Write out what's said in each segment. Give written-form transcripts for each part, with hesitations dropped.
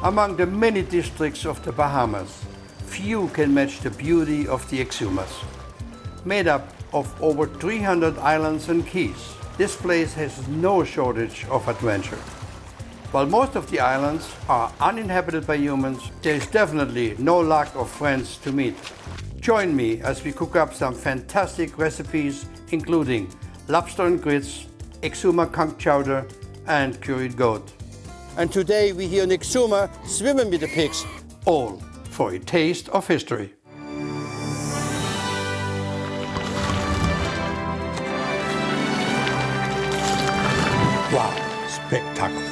Among the many districts of the Bahamas, few can match the beauty of the Exumas. Made up of over 300 islands and keys, this place has no shortage of adventure. While most of the islands are uninhabited by humans, there is definitely no lack of friends to meet. Join me as we cook up some fantastic recipes, including lobster and grits, Exuma conch chowder, and curried goat. And today we here in Exuma swimming with the pigs, all for a taste of history. Wow, spectacular.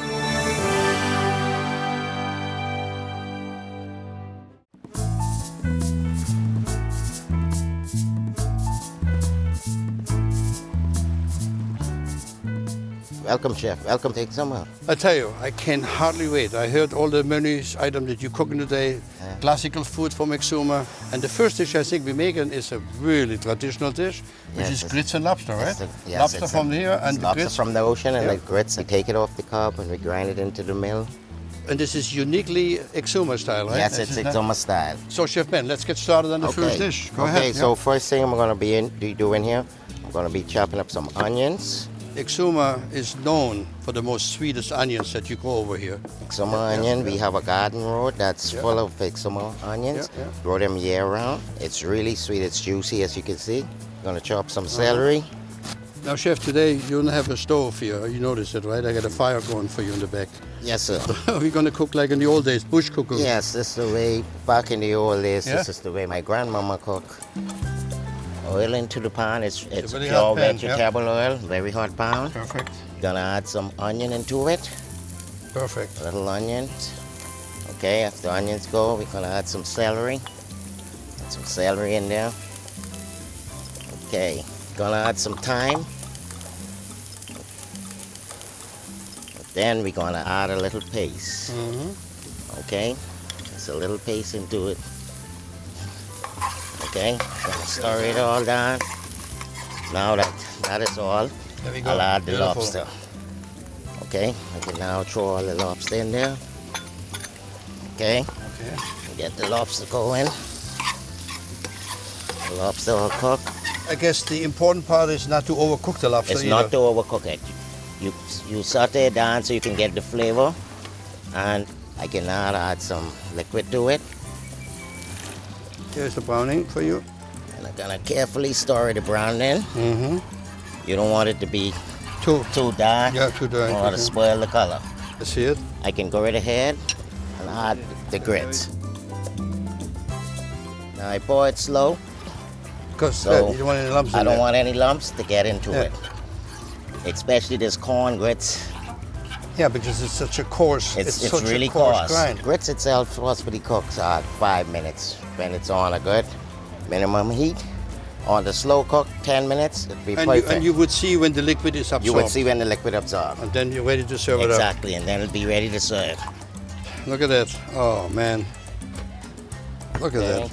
Welcome, Chef. Welcome to Exuma. I tell you, I can hardly wait. I heard all the menus, items that you're cooking today, classical food from Exuma. And the first dish I think we're making is a really traditional dish, which is grits and lobster, right? Lobster from here and the lobster grits from the ocean and the grits. We take it off the cob and we grind it into the mill. And this is uniquely Exuma style, right? Yes, it's Exuma style. So, Chef Ben, let's get started on the first dish. Go ahead. Okay, so first thing I'm going to be doing here, I'm going to be chopping up some onions. Exuma is known for the most sweetest onions that you grow over here. Exuma onion, we have a garden road that's full of Exuma onions. Grow them year round. It's really sweet, it's juicy as you can see. I'm going to chop some celery. Now, Chef, today you don't have a stove here. You noticed it, right? I got a fire going for you in the back. Yes, sir. We're going to cook like in the old days, bush cooking. Yes, this is the way, back in the old days, this is the way my grandmama cooked. Oil into the pan, it's pure vegetable oil, very hot pan. Perfect. Gonna add some onion into it. Perfect. Little onions. Okay, after the onions go, we're gonna add some celery. Add some celery in there. Okay, gonna add some thyme. Then we're gonna add a little paste. Okay, just a little paste into it. Okay, gonna stir it all down. Now that is all, I'll add the lobster. Okay, I can now throw all the lobster in there. Okay, get the lobster going. The lobster all cooked. I guess the important part is not to overcook the lobster. It's not to overcook it. You saute it down so you can get the flavor. And I can now add some liquid to it. Here's the browning for you. And I'm gonna carefully stir the browning. You don't want it to be too dark. Yeah, too dark. You don't want to spoil the color. I see it. I can go right ahead and add the grits. Now I pour it slow. Because you don't want any lumps in I don't there. want any lumps to get into it. Especially this corn grits. Yeah, because it's such a coarse. It's such really a coarse coarse. grind. Grits itself supposedly cooks at 5 minutes when it's on a good minimum heat. On the slow cook, 10 minutes, it'd be perfect. And you would see when the liquid is absorbed. You would see when the liquid absorbs. And then you're ready to serve it up. Exactly, and then it'll be ready to serve. Look at that. Oh, man. Look at that.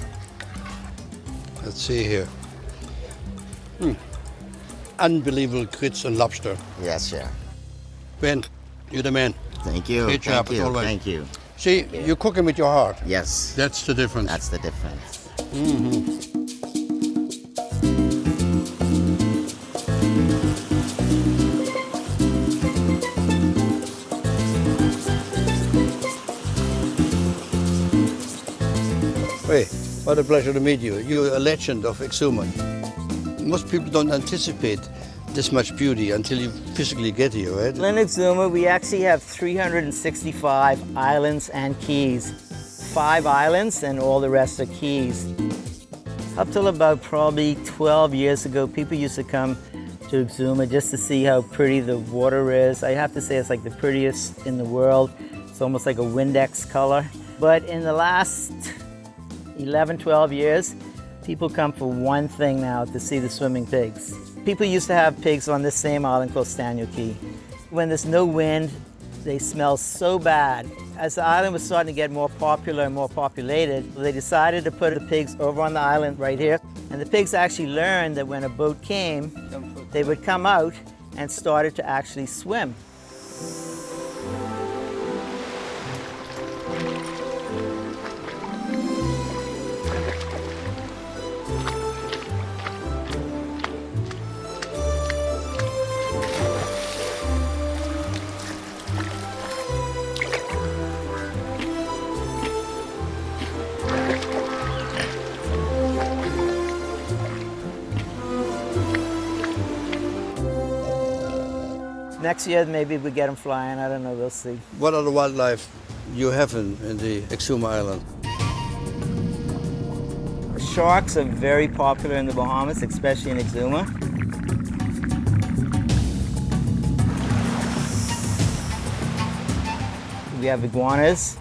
Let's see here. Unbelievable grits and lobster. Yes, sir. Ben, you're the man. Thank you. Great job, Thank you. always. Thank you. See, you're cooking with your heart. Yes. That's the difference. That's the difference. Hey, what a pleasure to meet you. You're a legend of Exuma. Most people don't anticipate this much beauty until you physically get here, right? In Exuma, we actually have 365 islands and keys. 5 islands and all the rest are keys. Up till about probably 12 years ago, people used to come to Exuma just to see how pretty the water is. I have to say it's like the prettiest in the world. It's almost like a Windex color. But in the last 11, 12 years, people come for one thing now, to see the swimming pigs. People used to have pigs on this same island called Stanley Key. When there's no wind, they smell so bad. As the island was starting to get more popular and more populated, they decided to put the pigs over on the island right here. And the pigs actually learned that when a boat came, they would come out and started to actually swim. Next year, maybe we get them flying. I don't know. We'll see. What other wildlife you have in the Exuma Island? Sharks are very popular in the Bahamas, especially in Exuma. We have iguanas.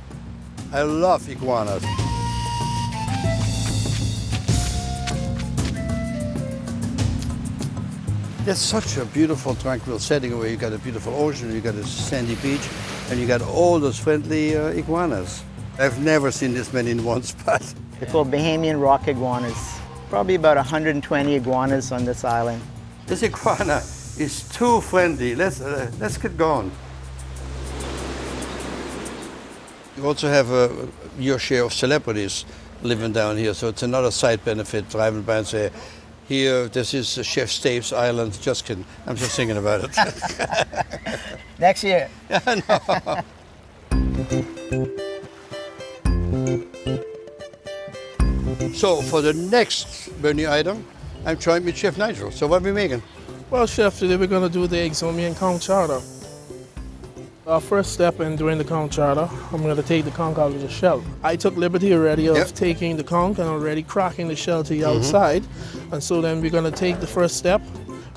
I love iguanas. That's such a beautiful, tranquil setting where you got a beautiful ocean, you got a sandy beach, and you got all those friendly iguanas. I've never seen this many in one spot. They're called Bahamian rock iguanas. Probably about 120 iguanas on this island. This iguana is too friendly. Let's get going. You also have your share of celebrities living down here, so it's another side benefit, driving by and say, here, this is Chef Staib's island. Just kidding. I'm just thinking about it. Next year. So for the next menu item, I'm trying with Chef Nigel. So what are we making? Well, Chef, today we're going to do the Exuma and Conch chowder. Our first step in doing the conch chowder, I'm going to take the conch out of the shell. I took liberty already of taking the conch and already cracking the shell to the outside. And so then we're going to take the first step,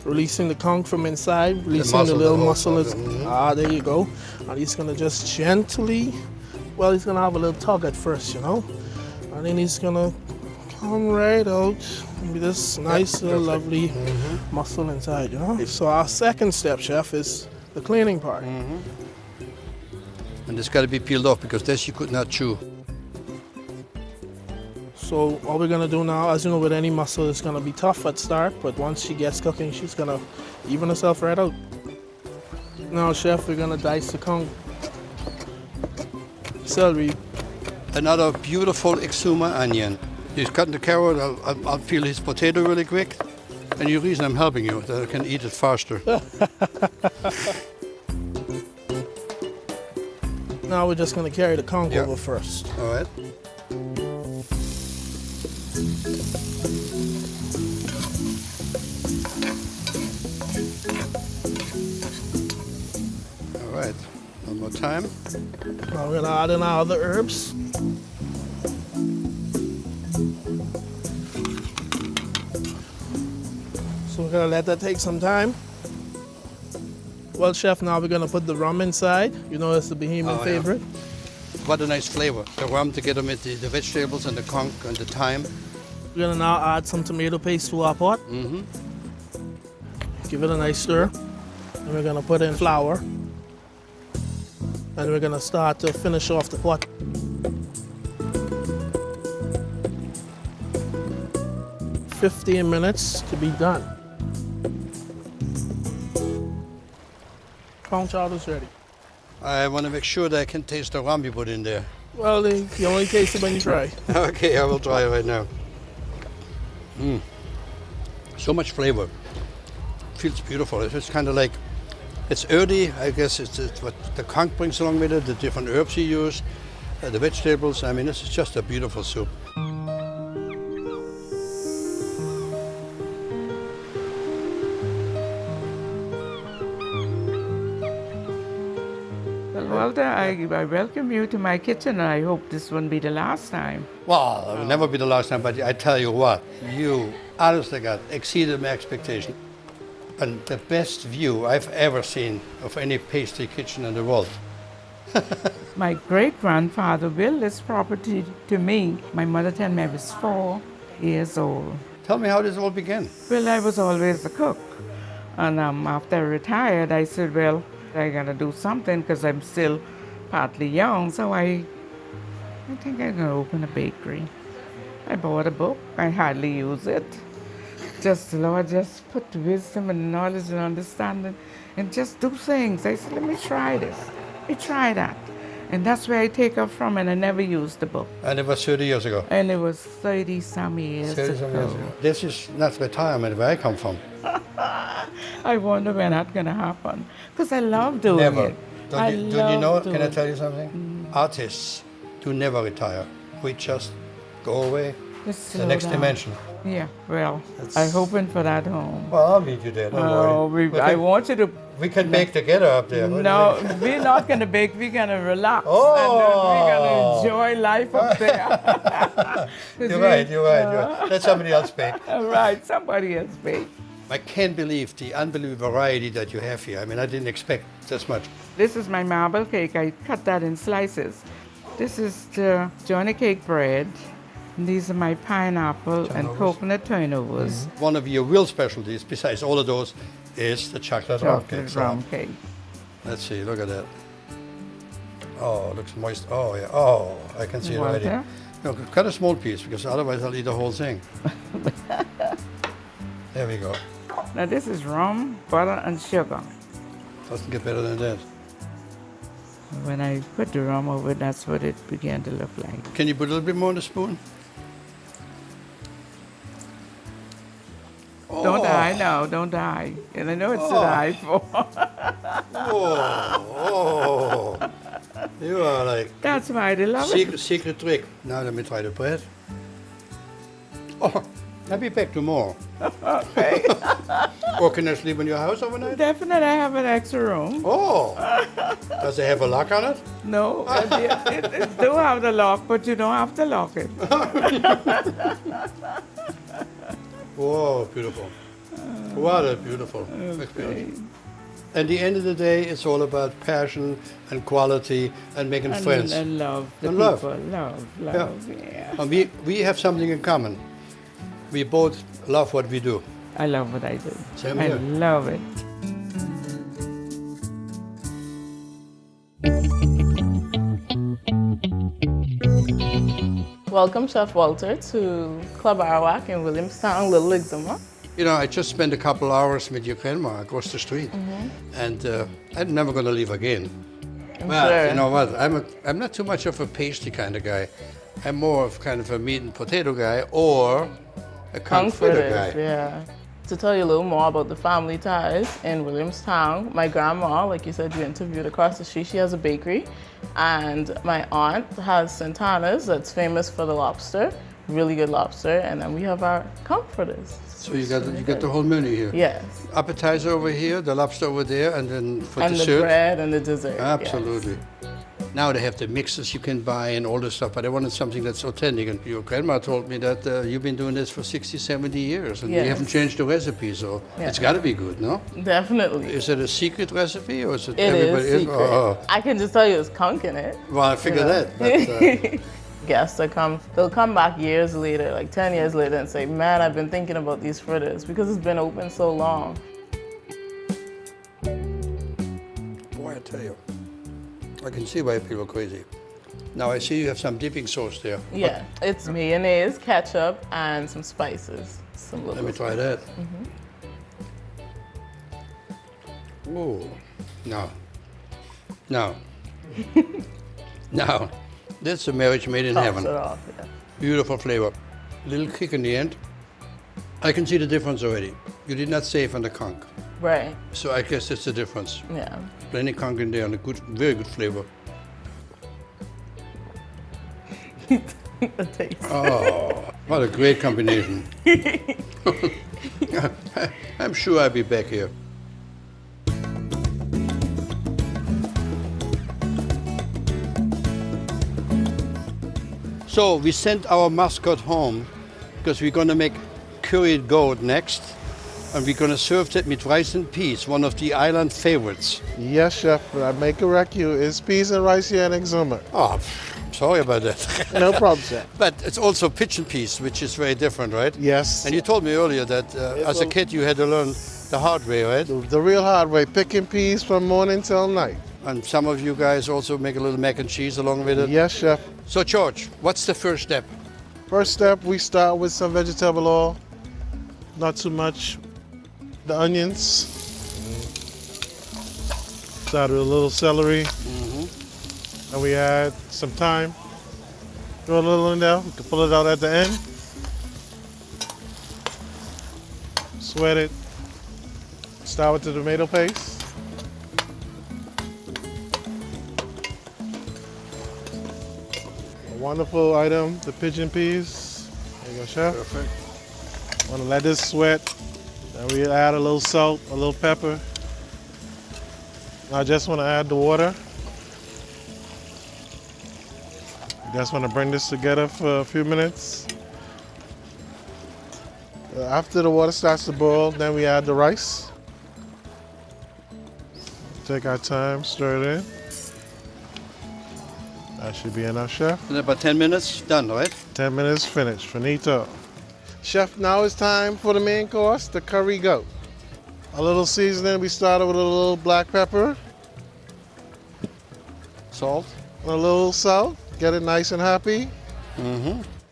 releasing the conch from inside, releasing the little muscle. There you go. And he's going to just gently, well, he's going to have a little tug at first, you know. And then he's going to come right out with this nice little lovely muscle inside, you know. So our second step, Chef, is the cleaning part. And it's got to be peeled off because this you could not chew. So what we're going to do now, as you know, with any mussel, it's going to be tough at start, but once she gets cooking, she's going to even herself right out. Now, Chef, we're going to dice the conch. Celery. Another beautiful Exuma onion. He's cutting the carrot. I'll peel his potato really quick. And the reason I'm helping you, that I can eat it faster. Now we're just going to carry the conch over first. All right. All right. One more time. Now we're going to add in our other herbs. So we're going to let that take some time. Well, Chef, now we're going to put the rum inside. You know, it's the Bahamian favorite. What a nice flavor. The rum together with the vegetables and the conch and the thyme. We're going to now add some tomato paste to our pot. Give it a nice stir. And we're going to put in flour. And we're going to start to finish off the pot. "15 minutes to be done. Conch chowder's ready. I want to make sure that I can taste the rum you put in there. Well, you only taste it when you try. Okay, I will try it right now. So much flavor. Feels beautiful. It's just kind of like, it's earthy. I guess it's what the conch brings along with it, the different herbs you use, the vegetables. I mean, this is just a beautiful soup. Walter, I welcome you to my kitchen, and I hope this won't be the last time. Well, it will never be the last time, but I tell you what, you, honest to God, exceeded my expectation. And the best view I've ever seen of any pastry kitchen in the world. My great-grandfather willed this property to me. My mother told me I was 4 years old. Tell me how this all began. Well, I was always a cook. And after I retired, I said, well, I gotta do something because I'm still partly young, so I think I'm gonna open a bakery. I bought a book, I hardly use it. Just, Lord, just put wisdom and knowledge and understanding and just do things. I said, let me try this, let me try that. And that's where I take off from, and I never used the book. And it was 30 years ago. And it was 30-some years ago. This is not retirement where I come from. I wonder when that's gonna happen. Because I love doing Never. it. Don't you know, can I tell you something? Artists do never retire. We just go away, Just The slow next down. dimension. Yeah, well, That's- I'm hoping for that home. Well, I'll meet you there. Don't worry. I want you to. We can bake together up there. What do you No, think? we're not going to bake. We're going to relax. Oh. And then we're going to enjoy life up there. You're right. You're right. Let somebody else bake. Right, somebody else bake. I can't believe the unbelievable variety that you have here. I mean, I didn't expect this much. This is my marble cake. I cut that in slices. This is the Johnny cake bread. And these are my pineapple and coconut turnovers. One of your real specialties, besides all of those, is the chocolate rum cake. Chocolate rum cake. Let's see, look at that. Oh, it looks moist. Oh, yeah. Oh, I can see it already. Walter? No, cut a small piece because otherwise I'll eat the whole thing. There we go. Now this is rum, butter, and sugar. Doesn't get better than that. When I put the rum over it, that's what it began to look like. Can you put a little bit more on the spoon? Oh. Don't die now, don't die. And I know it's to die for. Oh, you are like That's why they love it. secret trick. Now let me try the bread. Oh, I'll be back tomorrow. Okay. Or can I sleep in your house overnight? Definitely, I have an extra room. Oh, does it have a lock on it? No, it do have the lock, but you don't have to lock it. Whoa, beautiful. What a beautiful experience. At the end of the day, it's all about passion and quality and making friends. And love. The And love. people. Love, yeah. And we have something in common. We both love what we do. I love what I do. Same I here. love it. Welcome, Chef Walter, to Club Arawak in Williamstown, Little Exuma. You know, I just spent a couple hours with your grandma across the street, and I'm never going to leave again. Well, sure. you know what? I'm not too much of a pasty kind of guy. I'm more of kind of a meat and potato guy or a conch fritter guy. Yeah. To tell you a little more about the family ties in Williamstown, my grandma, like you said, you interviewed across the street, she has a bakery. And my aunt has Santana's that's famous for the lobster, really good lobster. And then we have our conch fritters. So you got the whole menu here. Yes. Appetizer over here, the lobster over there, and then for And dessert. the bread and the dessert. Absolutely. Yes. Now they have the mixes you can buy and all this stuff, but I wanted something that's authentic. And your grandma told me that you've been doing this for 60, 70 years, and you Yes. haven't changed the recipe, so it's got to be good, no? Definitely. Is it a secret recipe, or is it It everybody? is secret. Oh, I can just tell you it's conch in it. well, I figured Yeah. that. But, Guests that come, they'll come back years later, like 10 years later, and say, man, I've been thinking about these fritters because it's been open so long. boy, I tell you, I can see why people are crazy. Now I see you have some dipping sauce there. Yeah, it's mayonnaise, ketchup, and some spices. Some Let little me try that. Oh, no. No. No. That's a marriage made in tops heaven. it off, yeah. Beautiful flavor. Little kick in the end. I can see the difference already. You did not save on the conch. Right, So I guess that's the difference. yeah. Plenty conch in there and a good, very good flavor. The taste. Oh, what a great combination. I'm sure I'll be back here. So we sent our mascot home because we're going to make curried goat next. And we're going to serve that with rice and peas, one of the island favorites. Yes, chef, but I may correct you. It's peas and rice here in Exuma. Oh, sorry about that. No problem, chef. But it's also pigeon peas, which is very different, right? Yes. And you told me earlier that as a kid you had to learn the hard way, right? The real hard way, picking peas from morning till night. And some of you guys also make a little mac and cheese along with it. Yes, chef. So George, what's the first step? First step, we start with some vegetable oil. Not too much. The onions. Start with a little celery. And we add some thyme. Throw a little in there. We can pull it out at the end. Sweat it. Start with the tomato paste. A wonderful item, the pigeon peas. There you go, chef. Perfect. Want to let this sweat. Then we add a little salt, a little pepper. Now I just want to add the water. Just want to bring this together for a few minutes. After the water starts to boil, then we add the rice. Take our time, stir it in. That should be enough, chef. In about 10 minutes, done, right? 10 minutes, finished, finito. Chef, now it's time for the main course, the curry goat. A little seasoning, we started with a little black pepper. Salt. A little salt, get it nice and happy.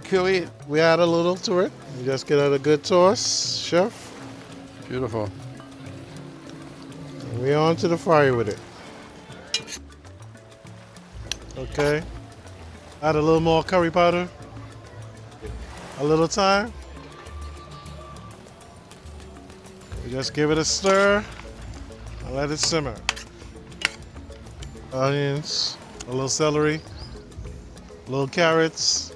Curry. We add a little to it. We just get it a good toss, chef. Beautiful. And we on to the fire with it. Okay. Add a little more curry powder. A little thyme. We just give it a stir and let it simmer. Onions, a little celery, a little carrots.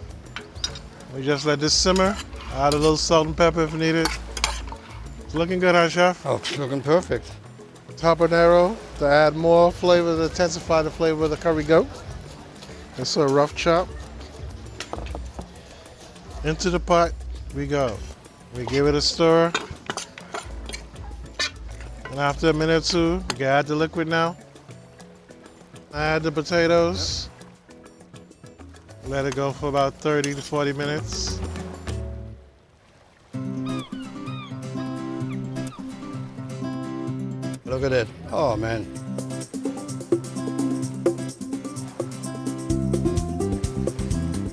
We just let this simmer. Add a little salt and pepper if needed. It's looking good, huh, chef? Oh, it's looking perfect. Habanero to add more flavor, to intensify the flavor of the curry goat. It's a rough chop. Into the pot we go. We give it a stir. And after a minute or two, we can add the liquid now. Add the potatoes. Let it go for about 30 to 40 minutes. Look at it. Oh, man.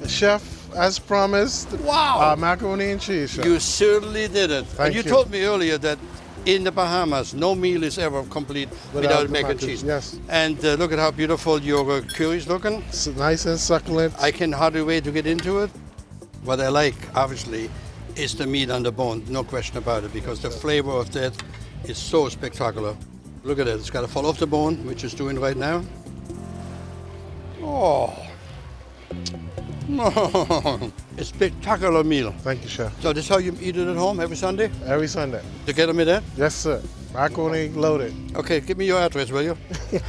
Chef, as promised, Wow. macaroni and cheese, chef. You certainly did it. Thank and you you. told me earlier that in the Bahamas, no meal is ever complete without the mac and macaroni, cheese. yes. And look at how beautiful your curry's looking. It's nice and succulent. I can hardly wait to get into it. What I like, obviously, is the meat on the bone, no question about it, because the flavor of that is so spectacular. Look at it, it's got to fall off the bone, which it's doing right now. Oh, a spectacular meal. Thank you, chef. So this is how you eat it at home every Sunday? Every Sunday. Together with that? Yes, sir. Macaroni loaded. Okay, give me your address, will you? Ladies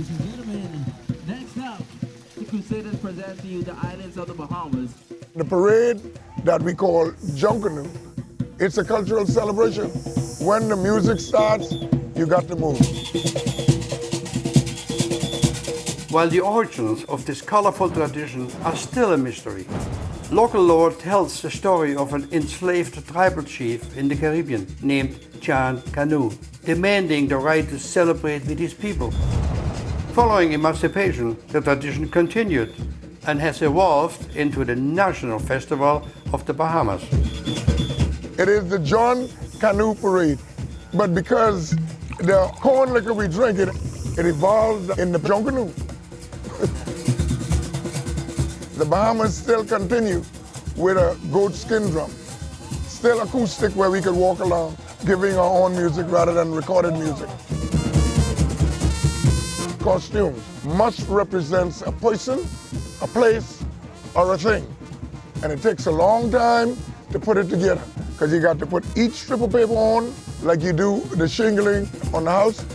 and gentlemen, next up, the Crusaders present to you the islands of the Bahamas. The parade that we call Canoe, it's a cultural celebration. When the music starts, you got to move. While the origins of this colorful tradition are still a mystery, local lore tells the story of an enslaved tribal chief in the Caribbean named Canoe, demanding the right to celebrate with his people. Following emancipation, the tradition continued and has evolved into the national festival of the Bahamas. It is the Canoe Parade, but because the corn liquor we drink, it evolved in the Canoe. The Bahamas still continue with a goat skin drum, still acoustic where we could walk along, giving our own music rather than recorded music. Costumes must represent a person, a place, or a thing. And it takes a long time to put it together, because you got to put each strip of paper on like you do the shingling on the house.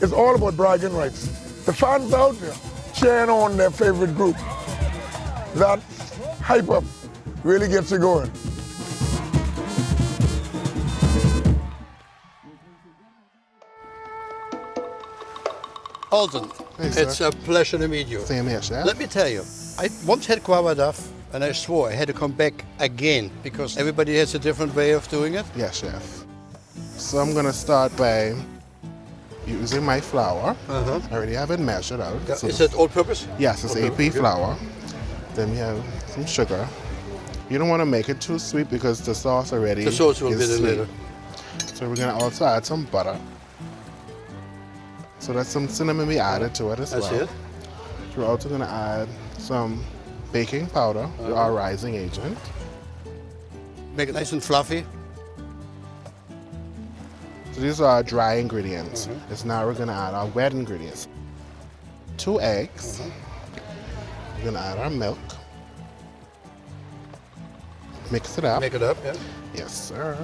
It's all about bragging rights. The fans out there cheering on their favorite group. That hype up really gets you going. Alton, Hey, sir. it's a pleasure to meet you. Same here, chef. Let me tell you, I once had Guava Duff, and I swore I had to come back again because everybody has a different way of doing it. Yes, chef. So I'm gonna start by using my flour. I already have it measured out. So Is it all-purpose? yes, it's Okay, AP okay. flour. Then we have some sugar. You don't want to make it too sweet because the sauce already The sauce will is be there sweet. later. So we're gonna also add some butter. So that's some cinnamon we added to it as That's well. it. We're also gonna add some baking powder, our rising agent. Make it nice and fluffy. So these are our dry ingredients. It's now we're gonna add our wet ingredients. 2 eggs. We're gonna add our milk. Mix it up. Make it up, yeah. Yes, sir.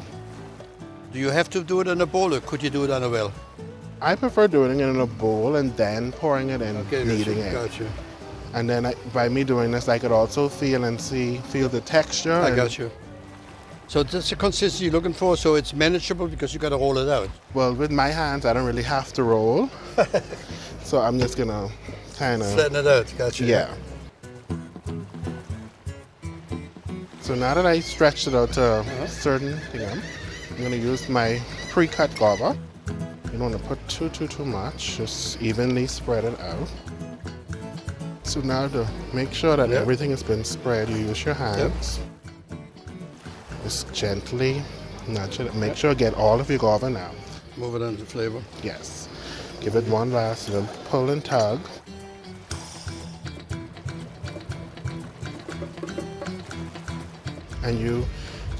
Do you have to do it in a bowl or could you do it on a well? I prefer doing it in a bowl and then pouring it in, kneading it. Gotcha. And then by me doing this, I could also feel the texture. I got you. So that's the consistency you're looking for, so it's manageable because you got to roll it out. Well, with my hands, I don't really have to roll. So I'm just gonna kind of flatten it out. Gotcha. Yeah. So now that I stretched it out to a certain thing, I'm gonna use my pre-cut guava. You don't want to put too much. Just evenly spread it out. So now to make sure that everything has been spread, you use your hands. Just gently nudge it. Make sure you get all of your guava now. Move it on the flavor. Yes. Give it one last little pull and tug. And you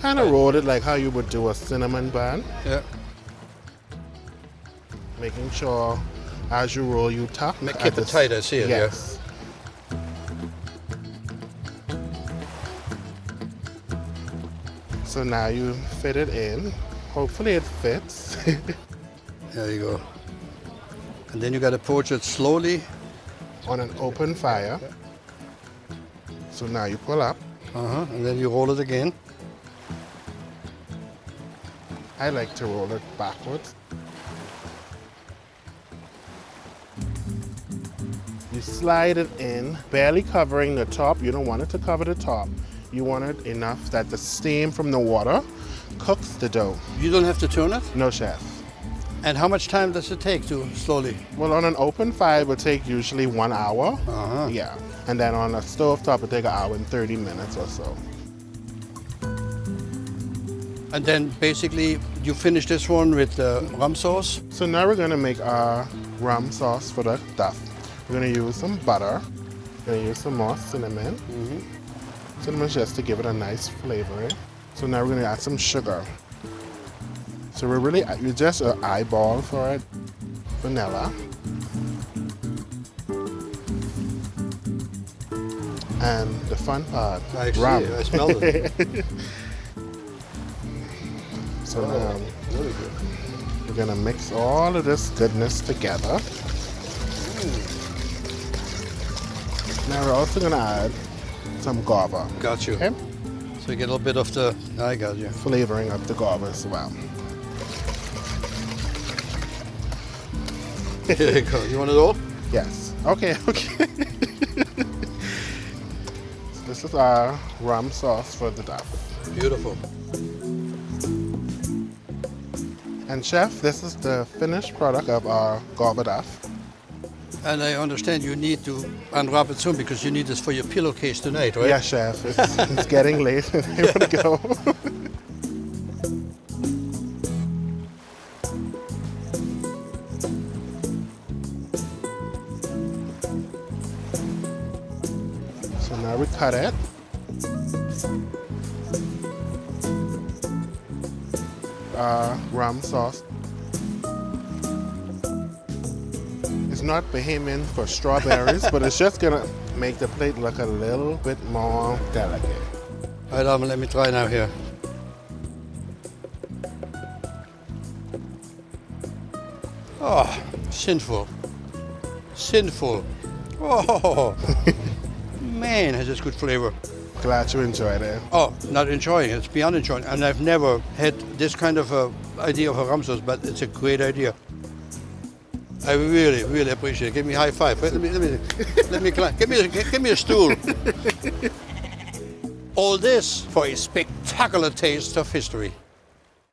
kind of roll it like how you would do a cinnamon bun. Yeah. Making sure as you roll, you tuck. Keep it tight, I see it. Yes. So now you fit it in. Hopefully it fits. There you go. And then you got to poach it slowly. On an open fire. So now you pull up. And then you roll it again. I like to roll it backwards. You slide it in, barely covering the top. You don't want it to cover the top. You want it enough that the steam from the water cooks the dough. You don't have to turn it? No, chef. And how much time does it take to slowly? Well, on an open fire, it would take usually 1 hour. Yeah. And then on a stove top, it would take 1 hour and 30 minutes or so. And then basically you finish this one with rum sauce? So now we're gonna make our rum sauce for the duff. We're gonna use some butter. We're gonna use some more cinnamon. Cinnamon just to give it a nice flavor. So now we're gonna add some sugar. So you just eyeball for it. Vanilla. And the fun part, rum. I smell it. So now we're gonna mix all of this goodness together. Now we're also gonna add some guava. Got you. Okay? So you get a little bit of the, I got you. Flavoring of the guava as well. Here you go. You want it all? Yes. Okay. This is our rum sauce for the duff. Beautiful. And chef, this is the finished product of our guava duff. And I understand you need to unwrap it soon because you need this for your pillowcase tonight, right? Yes, chef. It's getting late. Here we go. So now we cut it. Rum sauce. It's not Bahamian for strawberries, but it's just gonna make the plate look a little bit more delicate. All right, let me try now here. Oh, sinful. Sinful. Oh, man, has this good flavor. Glad you enjoyed it. Oh, not enjoying it. It's beyond enjoying. And I've never had this kind of idea of a rum sauce, but it's a great idea. I really, really appreciate it. Give me a high five. Let me climb. Give me a stool. All this for a spectacular taste of history.